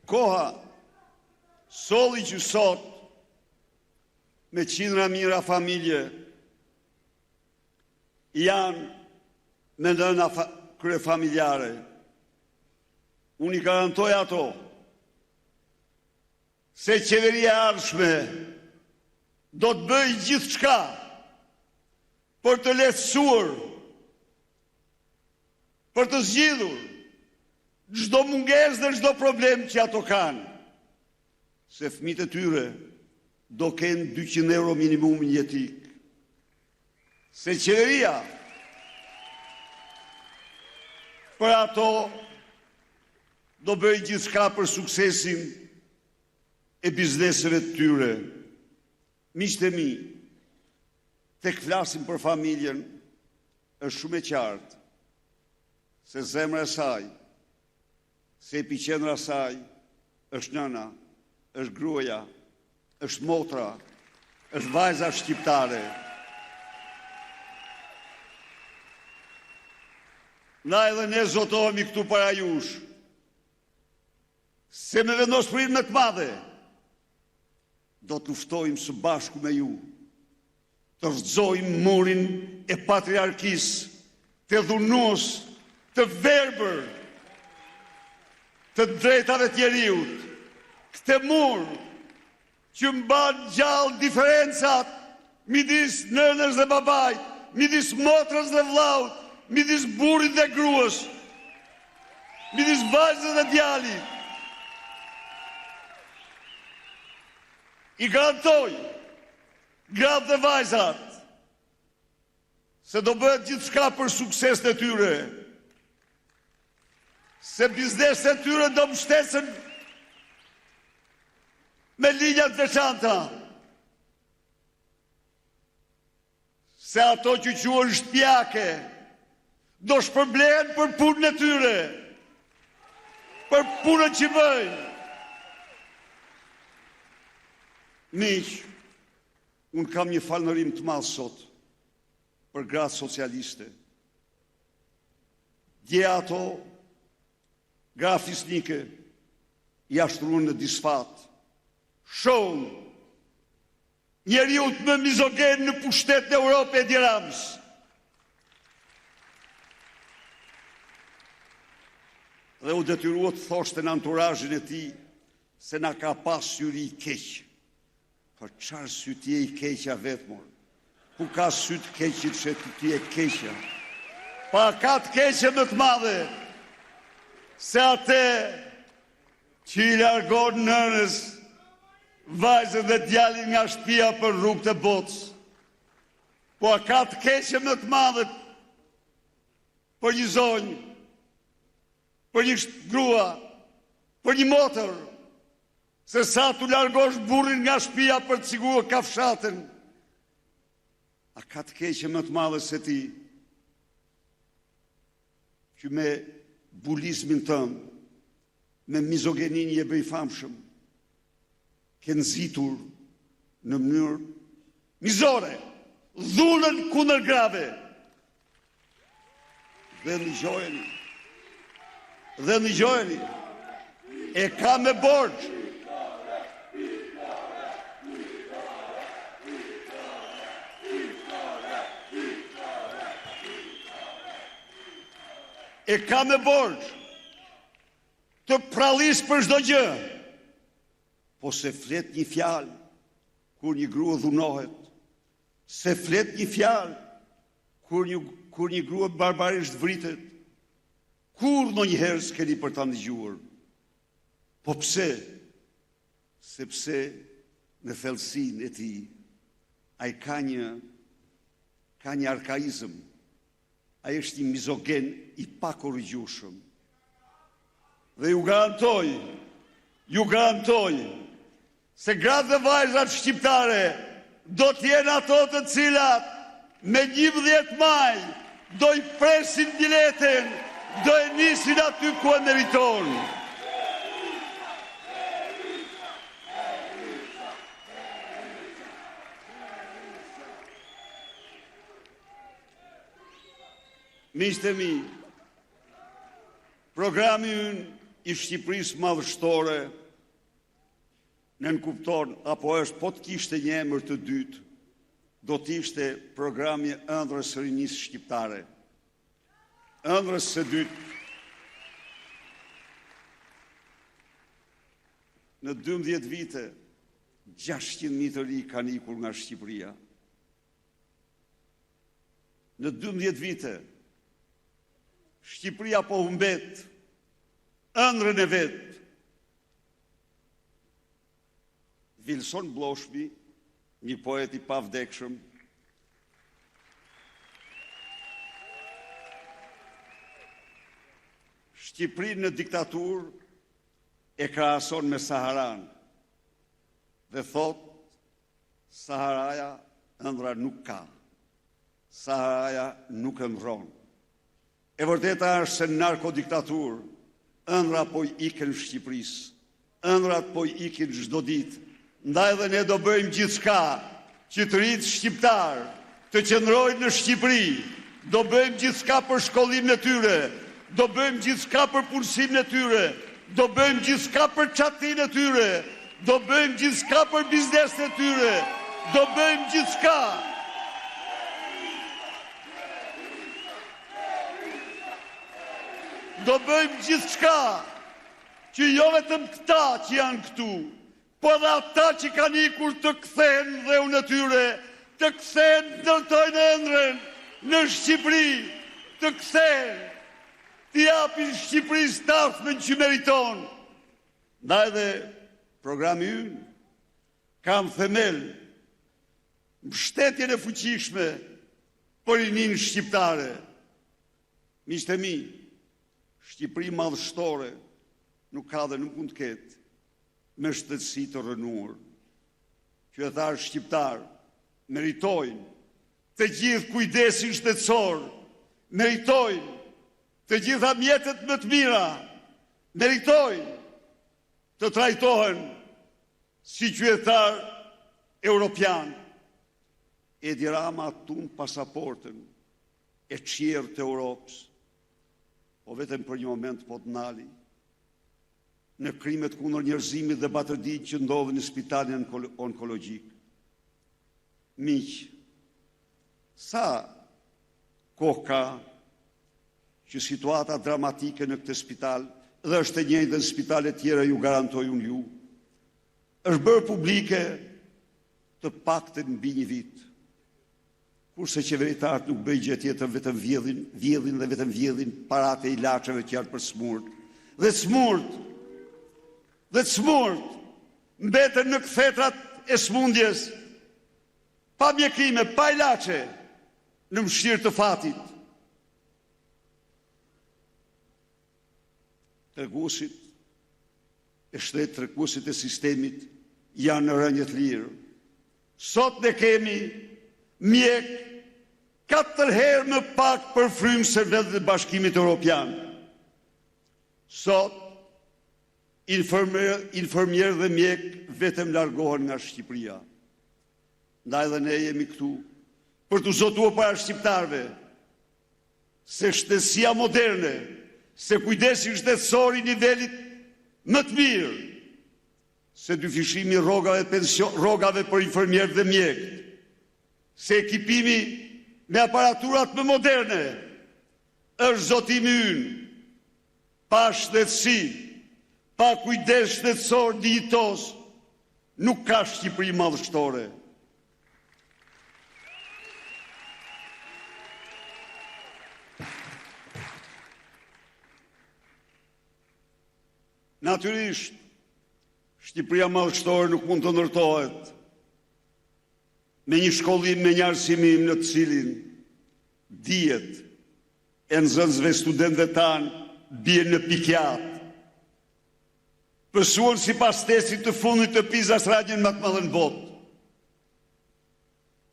Koha solli që sot me qindra mira familje janë me nëna krye familjare. Unë i garantoj ato se qeveria e ardhshme do të bëjë gjithçka për të lehtësuar, për të zgjidhur çdo mungesë dhe çdo problem që ato kanë. Se fëmijët e tyre do kenë 200 euro minimum jetik. Se qeveria për ato do bëjë gjithçka për suksesin e bizneseve të tyre. Miqtë e mi, tek flasim për familjen, është shumë e qartë se zemra e saj, se epiqendra e saj është nëna, është gruaja, është motra, është vajza shqiptare. Na edhe ne zotohemi këtu para jush, se me vendospërim më të madhe do të luftojmë së bashku me ju, të rrëzojmë murin e patriarkisë, të dhunues, të verbër, të drejtave të njeriut, këtë mur që mban gjallë diferencat midis nënës dhe babait, midis motrës dhe vllaut, midis burrit dhe gruas, midis vajzës dhe djalit. I garantoj gratë dhe vajzat se do bëhet gjithçka për suksesin e tyre, se bizneset e tyre do mbështesen me linja të veçanta, se ato që quhen shtëpiake do shpërblehen për punën e tyre, për punën që bëjnë. Miq, unë kam një falënderim të madh sot për gratë socialiste. Dje ato gra fisnike jashtruan në disfat. Shohën njeriu më mizogen në pushtet në Europë e Dirams. Dhe u detyrua të thoshte në anturazhin e tij se na ka pas syri i keq. Për çfarë sytë je i keqja vetëmor? Ku ka sytë keqit që ti je keqja? Pa ka të keqe më të madhe se atë që i largon nënës, vajzën dhe djalin nga shtëpia për rrugët e botës. Po ka të keqe më të madhe për një zonjë, për një grua, për një motër, se sa tu largosh burrin nga shtëpia për të siguruar kafshatën. A ka të keqe më të madhe se ti që me bulizmin tënd, me mizogenin je bëj famshëm, ke nxitur në mënyrë mizore dhunën kundër grave. Dhe ndëgjojeni, e ka me borxh të prallis për çdo gjë, po se flet një fjalë kur një grua dhunohet, se flet një fjalë kur një grua barbarisht vritet, kur ndonjëherë s'keni për ta ndëgjuar. Po pse? Sepse në thellësinë e tij ai ka një arkaizëm. Ai është një mizogen i pakorrigjueshëm. Dhe ju garantoj se gratë dhe vajzat shqiptare do t'jenë ato të cilat me 11 maj do i presin biletën, do e nisin aty ku e meriton. Miqtë e mi, programi ynë i Shqipërisë madhështore nënkupton, apo është po të kishte një emër të dytë, do t'ishte programi Ëndrës së Rinisë Shqiptare. Ëndrës së dytë, në 12 vite, 600.000 të ri kanë ikur nga Shqipëria. Në 12 vite, Shqipëria po humbet ëndrën e vetë. Vilson Bloshbi, një poet i pavdekshëm, Shqipërinë në diktaturë e krahason me Saharan dhe thot, Saharaja ëndra nuk ka, Saharaja nuk ëndron. E vërteta është se në narkodiktaturë, ëndra po i iken Shqipërisë, ëndrat po i ikin çdo ditë. Ndaj dhe ne do bëjmë gjithçka që të rinjtë shqiptar të qëndrojnë në Shqipëri, do bëjmë gjithçka për shkollimin e tyre, do bëjmë gjithçka për punësimin e tyre, do bëjmë gjithçka për çatinë e tyre, do bëjmë gjithçka për biznesin e tyre, do bëjmë gjithçka. Do bëjmë gjithçka që jo vetëm këta që janë këtu, po dhe ata që kanë ikur të kthehen dhe unë tyre, të kthehen ndërtojnë ëndrën në Shqipëri, të kthehen, të japin Shqipërisë tafmën që meriton. Ndaj dhe programi ynë kam themel mbështetjen e fuqishme për rininë shqiptare. Miqtë e mi, Shqipëri madhështore nuk ka dhe nuk mund të ketë me shtetësi të rënuar. Qytetarë shqiptar meritojnë të gjithë kujdesin shtetësor, meritojnë të gjitha mjetet më të mira, meritojnë të trajtohen si qytetar europian. Edi Rama tund pasaportën e qjerë të Europës, po vetëm për një moment po të nali në krimet kundër njerëzimit dhe batërdit që ndodhin në spitalin onkologjik. Miq, sa kohë ka që situata dramatike në këtë spital, dhe është e njëjtë në spitalet tjera, ju garantoj unë ju, është bërë publike të paktën mbi një vit. Kurse qeveritarët nuk bëjnë gjë tjetër, vetëm vjedhin dhe vetëm vjedhin paratë e ilaçeve që janë për smurt. Dhe smurt mbeten në kthjetrat e smundjes, pa mjekime, pa ilaçe, në mëshirë të fatit. Treguesit e shtetit, treguesit e sistemit janë në rënje të lirë. Sot ne kemi mjek 4 herë më pak për frymë se vetë Bashkimit Evropian. Sot infermier dhe mjek vetëm largohen nga Shqipëria. Ndaj dhe ne jemi këtu për të zotuar para shqiptarve se shtetësia moderne, se kujdesi shtetësor i nivelit më të mirë, se dyfishimi rrogave për infermier dhe mjek, se ekipimi me aparaturat më moderne është zotimi ynë. Pa shtetësi, pa kujdes shtetësor dinjitos, nuk ka Shqipëri madhështore. Natyrisht, Shqipëria madhështore nuk mund të ndërtohet me një shkollim, me një arsimim në të cilin dijet e nxënësve studentëve tanë bien në pikjat. Pësuan si pas testit të fundit të PISA sradjen më të madhe në botë.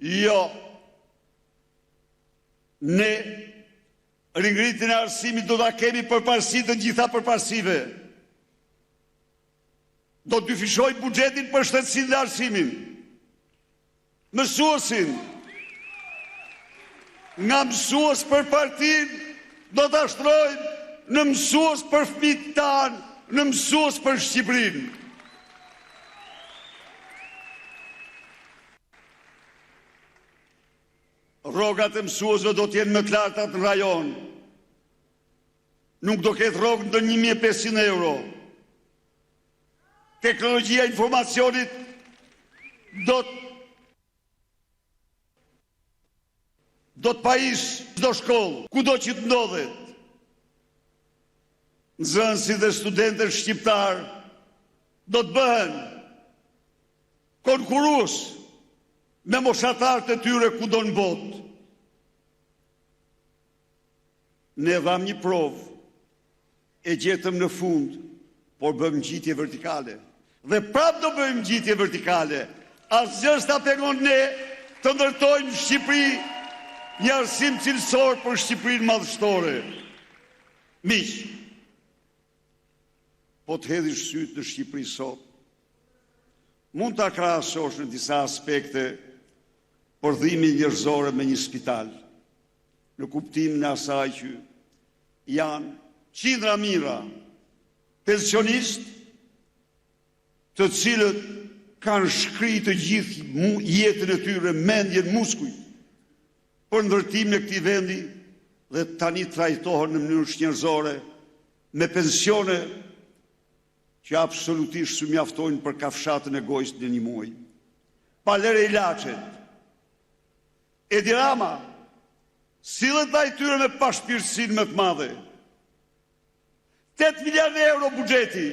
Jo, ne ringritin e arsimit do ta kemi përparësi të gjitha përparësive. Do të dyfishoj buxhetin për shtetësinë dhe arsimin. Mësuesin nga mësues për partin do të ashtrojnë në mësues për fëmijët tanë në mësues për Shqipërinë. Rrogat e mësuesve do t'jenë më të larta në rajon. Nuk do ketë rrogë në 1.500 euro. Teknologjia e informacionit do të pajisë çdo shkollë, kudo që të ndodhet. Nxënësit dhe studentët shqiptar do të bëhen konkurrues me moshatarët e tyre kudo në botë. Ne dham një provë, e gjetëm në fund, por bëjmë ngjitje vertikale. Dhe prapë do bëjmë ngjitje vertikale. Asgjë s'ta pengon ne të ndërtojmë Shqipëri një arsim cilësor për Shqipërinë madhështore. Miq, po të hedhish syt në Shqipëri sot, mund ta krahasosh në disa aspekte përdhimin njerëzore me një spital, në kuptimin e asaj që janë qindra mijëra pensionistë të cilët kanë shkruar të gjithë jetën e tyre, mendjen, muskujt për ndërtimin e këtij vendi dhe tani trajtohen në mënyrë njerëzore me pensione që absolutisht s'u mjaftojnë për kafshatën e gojës në një muaj. Pa lere ilaçet. Edi Rama sillet ndaj tyre me pashpirtësinë më të madhe. 8 miliardë euro buxheti,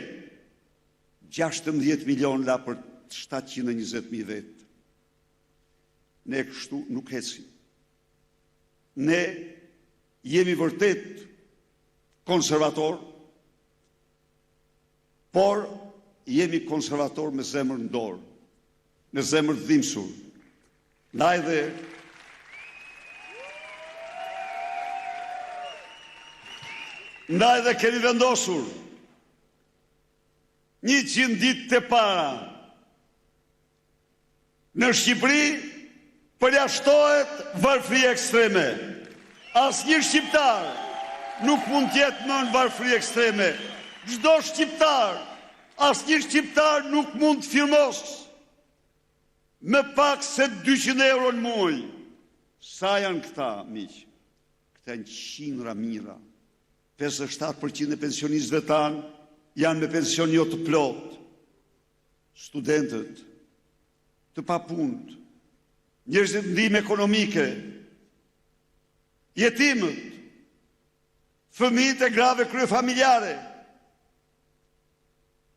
16 milion la për 720.000 vetë. Ne kështu nuk ecim. Ne jemi vërtet konservator, por jemi konservator me zemër në dorë, me zemër të dhimbsur. Ndaj dhe kemi vendosur 100 ditë të para. Në Shqipëri përjashtohet varfëri ekstreme. Asnjë shqiptar nuk mund të jetë më në varfëri ekstreme. Çdo shqiptar, asnjë shqiptar nuk mund të firmos me pak se 200 euro në muaj. Sa janë këta, miq? Këta janë qindra mijëra. 57% e pensionistëve tanë janë me pension jo të plot. Studentët, të papunët, njerëzit në ndihmë ekonomike, jetimët, fëmijët e grave kryefamiljare.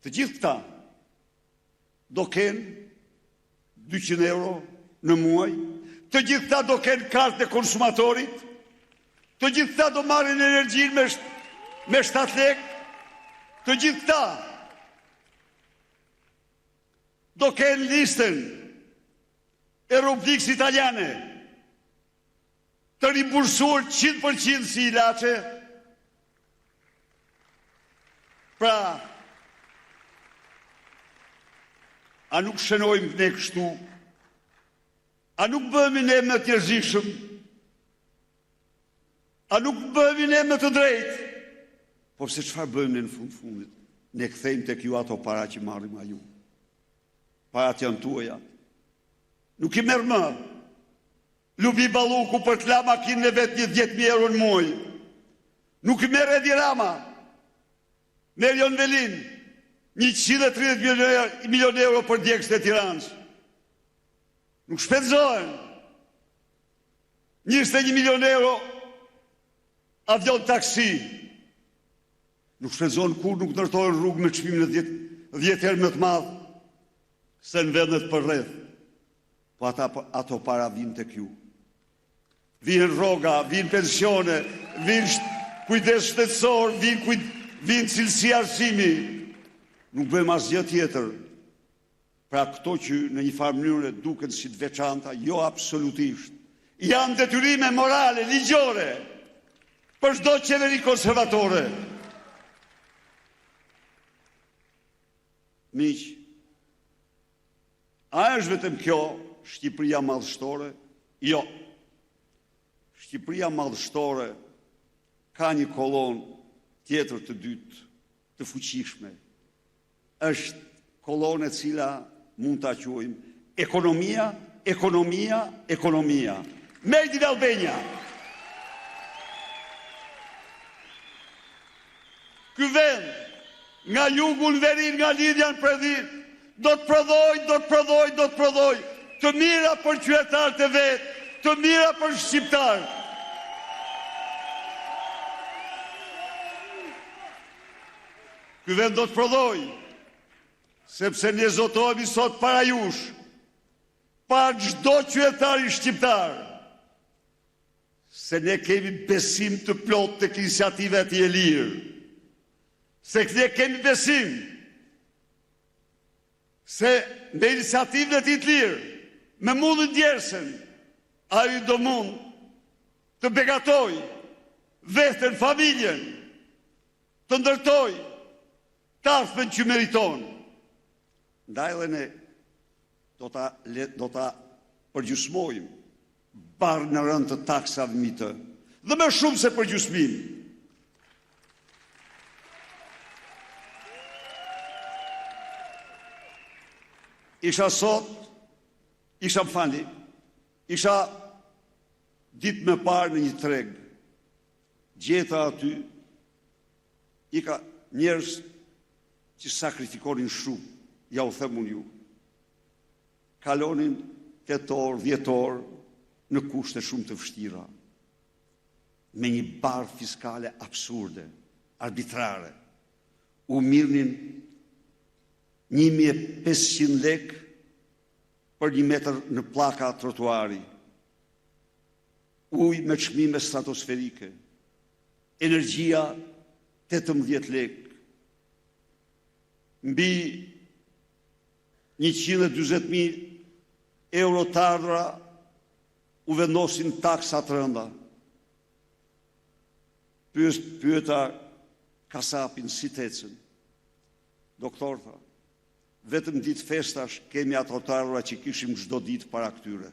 Të gjithë këta do kenë 200 euro në muaj, të gjithë këta do kenë kartë e konsumatorit, të gjithë këta do marrin energjinë me 7 lekë, të gjithë këta do kenë listën e Rubrikës italiane të rimbursuar 100% si ilaçe. Pra, a nuk shënojmë ne kështu? A nuk bëhemi ne më të rrezikshëm? A nuk bëhemi ne më të drejtë? Po se çfarë bëjmë ne në fundit? Ne kthejmë tek ju ato para që marrim a ju. Parat janë tuaja. Nuk i merr më. Lubi Balluku për të la makinën e vet 10.000 euro në muaj. Nuk i merr Edi Rama. Merion Velin 130 milion euro për djegësit e Tiranës. Nuk shpenzohen 21 milion euro avion taksi. Nuk shpenzohen kur nuk ndërtohen rrugë me çmimin e 10 herë më të madh se në vendet përreth. Po ato para vinë tek ju. Vinë rroga, vinë pensione, vinë kujdes shtetësor, vinë cilësi arsimi. Nuk bëjmë asgjë tjetër. Pra këto që në një farë mënyrë duken si të veçanta, jo absolutisht. Janë detyrime morale, ligjore, për çdo qeveri konservatore. Miq, a është vetëm kjo Shqipëria madhështore? Jo. Shqipëria madhështore ka një kolon tjetër të dytë, të fuqishme. Është kolonë e cila mund ta quajmë ekonomia, ekonomia, ekonomia. Made in Albania. Ky vend, nga jugu në verin, nga lidhja në predhir, do të prodhoj të mira për qytetarët e vetë, të mira për shqiptarët. Ky vend do të prodhoj, sepse ne zotohemi sot para jush, para çdo qytetari shqiptar, se ne kemi besim të plot tek iniciativat e lirë, se ne kemi besim se me iniciativat e lirë, me mundën djersën, ai do mund të begatoj vetën, familjen, të ndërtoj tafën që meriton. Ndaj dhe ne do ta përgjysmojmë barë në rënd të taksave mitë, dhe më shumë se përgjysmim. Isha ditë me parë në një treg, gjeta aty, i ka njerëz që sakrifikonin shumë, ja u them unë ju. Kalonin 8 orë, 10 orë në kushte shumë të vështira, me një barë fiskale absurde, arbitrare. U mirnin 1.500 lek për 1 metër në plaka trotuari, ujë me çmime stratosferike, energjia 18 lek, mbi 140.000 euro të ardhura u vendosin taksa të rënda. Pyeta kasapin si tecën. Doktor tha, vetëm ditë festash kemi ato të ardhura që kishim çdo ditë para këtyre.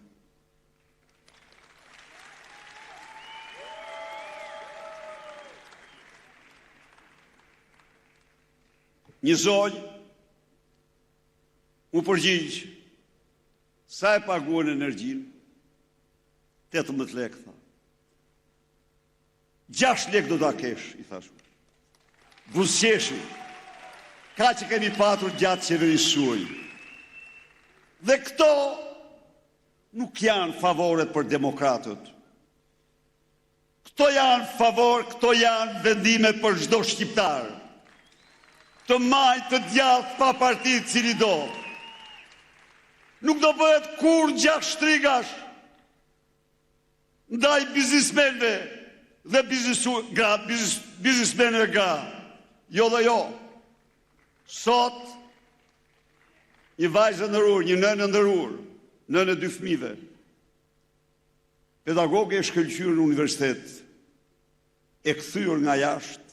Një zonjë u përgjigj, sa e paguën energjinë? 18 lek, tha. 6 lek do ta kesh, i thash. Buzqeshi, ka që kemi patur gjatë qeverisë suaj. Dhe këto nuk janë favoret për demokratët. Këto janë vendime për çdo shqiptar. Të majtë të djathtë pa partit cili do. Nuk do bëhet kur gjak shtrigash ndaj biznismenve dhe biznismenve gra. Jo dhe jo. Sot, një vajzë ndërur, një nënë ndërur, nënë 2 fëmijëve, pedagoge e shkëlqyer në universitet, e kthyer nga jashtë,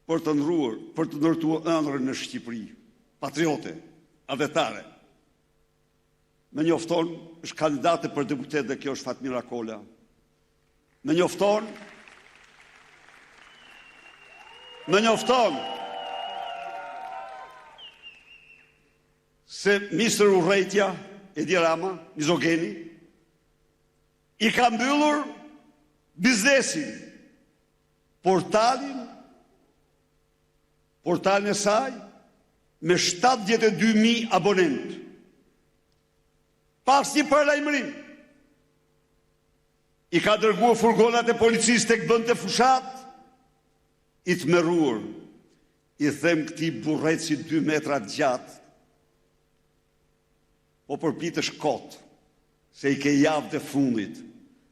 për të ndërtuar ëndrrën në Shqipëri, patriote, adhetare. Me njofton, është kandidate për deputet dhe kjo është Fatmira Kola. Me njofton, se Ministri Urrejtja, Edi Rama, mizogeni, i ka mbyllur biznesin, portalin e saj me 72.000 abonent. Pas një paralajmërim, i ka dërguar furgonat e policisë tek vend të fushat, i tmerruar, i them këtij burreci 2 metra gjatë, po përpitesh kot, se i ke javë të fundit,